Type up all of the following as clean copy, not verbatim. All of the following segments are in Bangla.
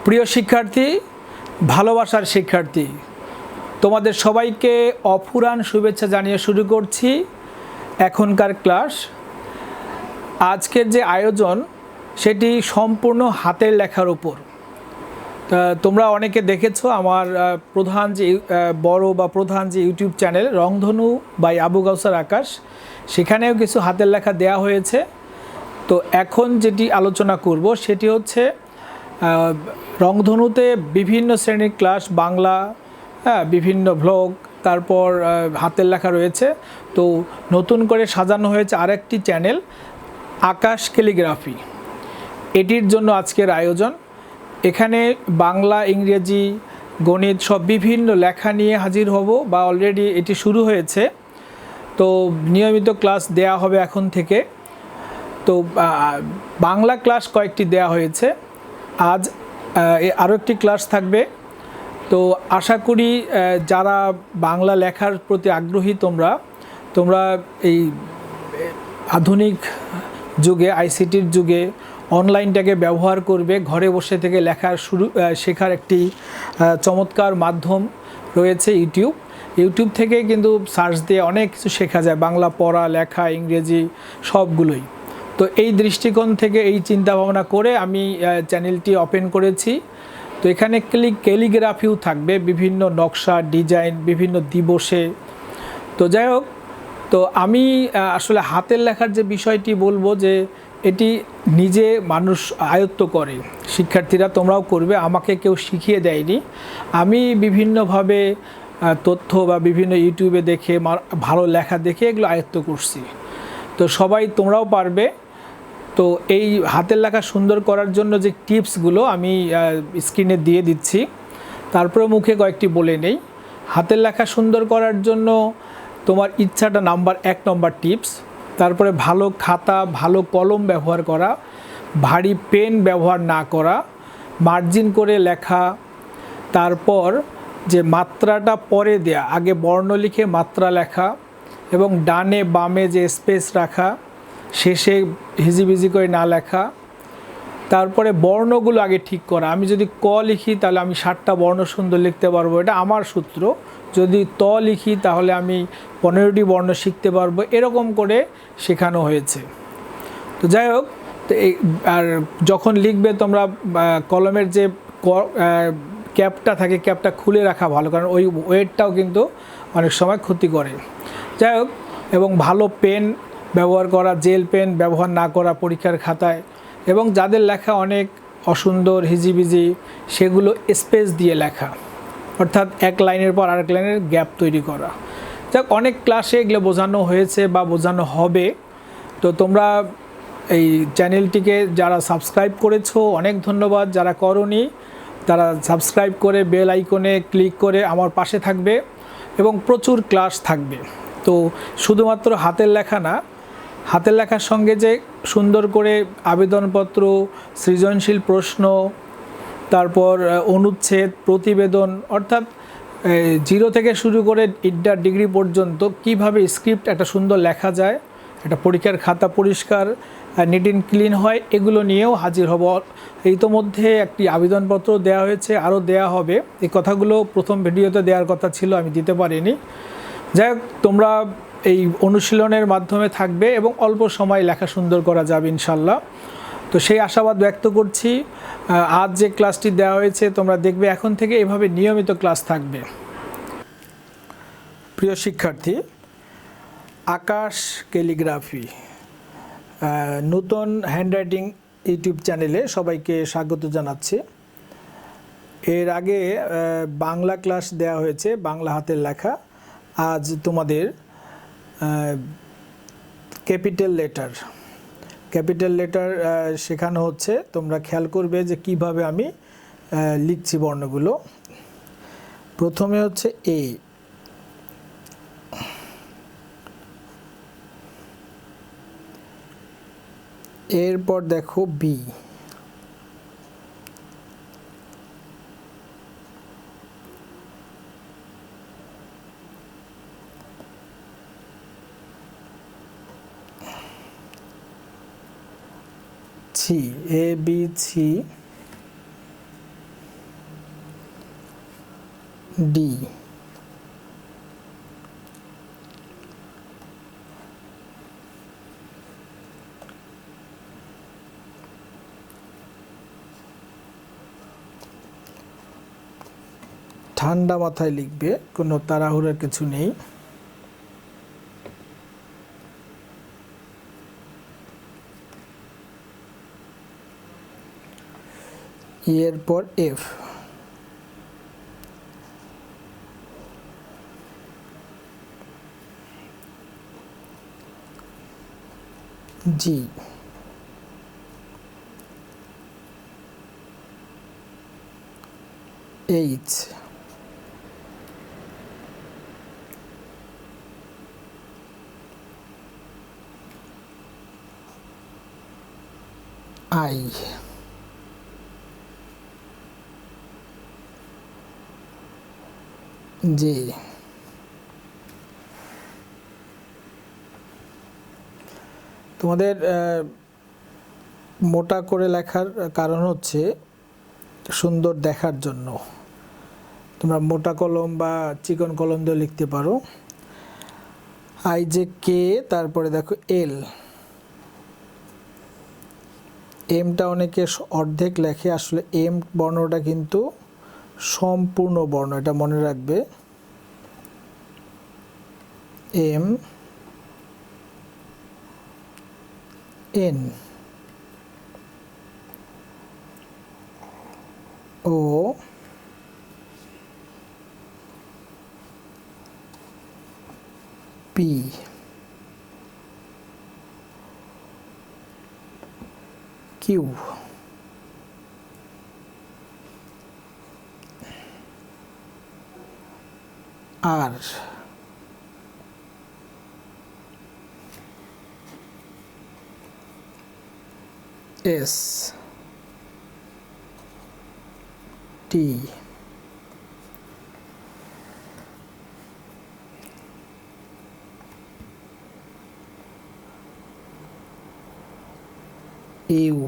প্রিয় শিক্ষার্থী, ভালোবাসার শিক্ষার্থী, তোমাদের সবাইকে অফুরান শুভেচ্ছা জানিয়ে শুরু করছি এখনকার ক্লাস। আজকের যে আয়োজন সেটি সম্পূর্ণ হাতের লেখার উপর। তোমরা অনেকে দেখেছো আমার প্রধান যে ইউটিউব চ্যানেল রংধনু বাই আবু কাউসার আকাশ, সেখানেও কিছু হাতের লেখা দেয়া হয়েছে। তো এখন যেটি আলোচনা করব সেটি হচ্ছে রংধনুতে বিভিন্ন শ্রেণীর ক্লাস, বাংলা, বিভিন্ন ভ্লগ, তারপর হাতের লেখা রয়েছে। তো নতুন করে সাজানো হয়েছে আরেকটি চ্যানেল আকাশ ক্যালিগ্রাফি, এটির জন্য আজকের আয়োজন। এখানে বাংলা, ইংরেজি, গণিত সব বিভিন্ন লেখা নিয়ে হাজির হব, বা অলরেডি এটি শুরু হয়েছে। তো নিয়মিত ক্লাস দেয়া হবে এখন থেকে। তো বাংলা ক্লাস কয়েকটি দেয়া হয়েছে, আজ আরও একটি ক্লাস থাকবে। তো আশা করি যারা বাংলা লেখার প্রতি আগ্রহী তোমরা এই আধুনিক যুগে, আইসিটির যুগে অনলাইনটাকে ব্যবহার করবে। ঘরে বসে থেকে শেখার একটি চমৎকার মাধ্যম রয়েছে ইউটিউব থেকে কিন্তু সার্চ দিয়ে অনেক কিছু শেখা যায়, বাংলা পড়া, লেখা, ইংরেজি সবগুলোই। তো এই দৃষ্টিকোণ থেকে, এই চিন্তা ভাবনা করে আমি চ্যানেলটি ওপেন করেছি। তো এখানে ক্যালিগ্রাফিও থাকবে, বিভিন্ন নকশা, ডিজাইন, বিভিন্ন দিবসে। তো যাই হোক, তো আমি আসলে হাতের লেখার যে বিষয়টি বলবো, যে এটি নিজে মানুষ আয়ত্ত করে, শিক্ষার্থীরা তোমরাও করবে, আমাকে কেউ শিখিয়ে দেয়নি। আমি বিভিন্নভাবে তথ্য বা বিভিন্ন ইউটিউবে দেখে, ভালো লেখা দেখে এগুলো আয়ত্ত করছি। তো সবাই তোমরাও পারবে। তো এই হাতের লেখা সুন্দর করার জন্য যে টিপসগুলো আমি স্ক্রিনে দিয়ে দিচ্ছি, তারপরে মুখে কয়েকটি বলে নেই। হাতের লেখা সুন্দর করার জন্য তোমার ইচ্ছাটা এক নম্বর টিপস। তারপরে ভালো খাতা, ভালো কলম ব্যবহার করা, ভারী পেন ব্যবহার না করা, মার্জিন করে লেখা। তারপর যে মাত্রাটা পরে দেয়া, আগে বর্ণ লিখে মাত্রা লেখা, এবং ডানে বামে যে স্পেস রাখা, শেষে হিজিবিজি করে না লেখা। তারপরে বর্ণগুলো আগে ঠিক করা। আমি যদি ক লিখি তাহলে আমি 7টা বর্ণ সুন্দর লিখতে পারবো, এটা আমার সূত্র। যদি ত লিখি তাহলে আমি 15টি বর্ণ শিখতে পারবো, এরকম করে শেখানো হয়েছে। তো যাই হোক, তো আর যখন লিখবে তোমরা কলমের যে ক্যাপটা থাকে, ক্যাপটা খুলে রাখা ভালো, কারণ ওই ওয়েটটাও কিন্তু অনেক সময় ক্ষতি করে। যাই হোক, এবং ভালো পেন ব্যবহার করা, জেল পেন ব্যবহার না করা পরীক্ষার খাতায়, এবং যাদের লেখা অনেক অসুন্দর, হিজিবিজি, সেগুলো স্পেস দিয়ে লেখা, অর্থাৎ এক লাইনের পর আরেক লাইনের গ্যাপ তৈরি করা। যাক, অনেক ক্লাসে এগুলো বোঝানো হয়েছে বা বোঝানো হবে। তো তোমরা এই চ্যানেলটিকে যারা সাবস্ক্রাইব করেছো অনেক ধন্যবাদ, যারা করোনি তারা সাবস্ক্রাইব করে বেল আইকনে ক্লিক করে আমার পাশে থাকবে, এবং প্রচুর ক্লাস থাকবে। তো শুধুমাত্র হাতের লেখা না, হাতের লেখার সঙ্গে যে সুন্দর করে আবেদনপত্র, সৃজনশীল প্রশ্ন, তারপর অনুচ্ছেদ, প্রতিবেদন, অর্থাৎ 0 থেকে শুরু করে ইন্টার ডিগ্রি পর্যন্ত কিভাবে স্ক্রিপ্ট একটা সুন্দর লেখা যায়, একটা পরীক্ষার খাতা পরিষ্কার নিট অ্যান্ড ক্লিন হয়, এগুলো নিয়েও হাজির হব। ইতোমধ্যে একটি আবেদনপত্র দেওয়া হয়েছে, আরও দেয়া হবে। এই কথাগুলো প্রথম ভিডিওতে দেওয়ার কথা ছিল, আমি দিতে পারিনি। যাই হোক, তোমরা এই অনুশীলনের মাধ্যমে থাকবে এবং অল্প সময় লেখা সুন্দর করা যাবে ইনশাল্লাহ। তো সেই আশাবাদ ব্যক্ত করছি। আজ যে ক্লাসটি দেওয়া হয়েছে তোমরা দেখবে এখন থেকে এভাবে নিয়মিত ক্লাস থাকবে। প্রিয় শিক্ষার্থী, আকাশ ক্যালিগ্রাফি নতুন হ্যান্ডরাইটিং ইউটিউব চ্যানেলে সবাইকে স্বাগত জানাচ্ছি। এর আগে বাংলা ক্লাস দেওয়া হয়েছে, বাংলা হাতের লেখা। আজ তোমাদের ক্যাপিটাল লেটার শেখানো হচ্ছে। তোমরা খেয়াল করবে যে কিভাবে আমি লিখছি বর্ণগুলো। প্রথমে হচ্ছে এ, এরপর দেখো B, C, A B C, D, ঠান্ডা মাথায় লিখবে, কোনো তাড়াহুড়োর কিছু নেই। এরপর F, G, H, I, J. তোমাদের মোটা করে লেখার কারণ হচ্ছে সুন্দর দেখার জন্য। তোমরা মোটা কলম বা চিকন কলম দিয়ে লিখতে পারো। আই জে কে, তারপরে দেখো এল, এমটা অনেকে অর্ধেক লেখে, আসলে এম বর্ণটা কিন্তু সম্পূর্ণ বর্ণ, এটা মনে রাখবে। M, N, O, P, Q, R, S, T, U,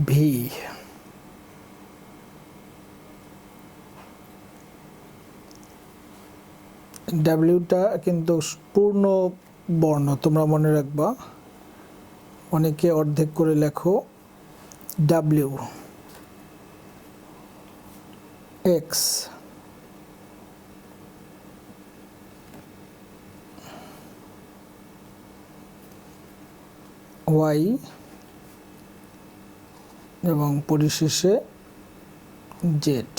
V, ডাব্লিউটা কিন্তু পূর্ণ বর্ণ, তোমরা মনে রাখবা, অনেকে অর্ধেক করে লেখো। ডাব্লিউ, এক্স, ওয়াই, এবং পরিশেষে জেড।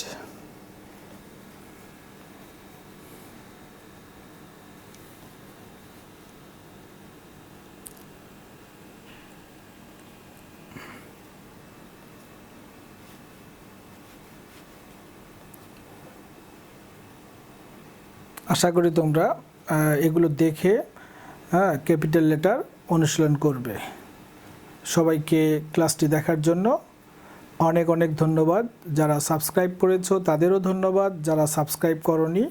আশা করি তোমরা এগুলো দেখে ক্যাপিটাল লেটার অনুশীলন করবে। সবাইকে ক্লাসটি দেখার জন্য অনেক অনেক ধন্যবাদ। যারা সাবস্ক্রাইব করেছো তাদেরও ধন্যবাদ, যারা সাবস্ক্রাইব করনি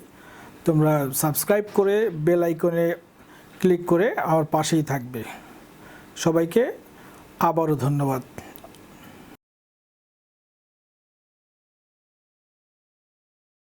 তোমরা সাবস্ক্রাইব করে বেল আইকনে ক্লিক করে আমার পাশেই থাকবে। সবাইকে আবারও ধন্যবাদ।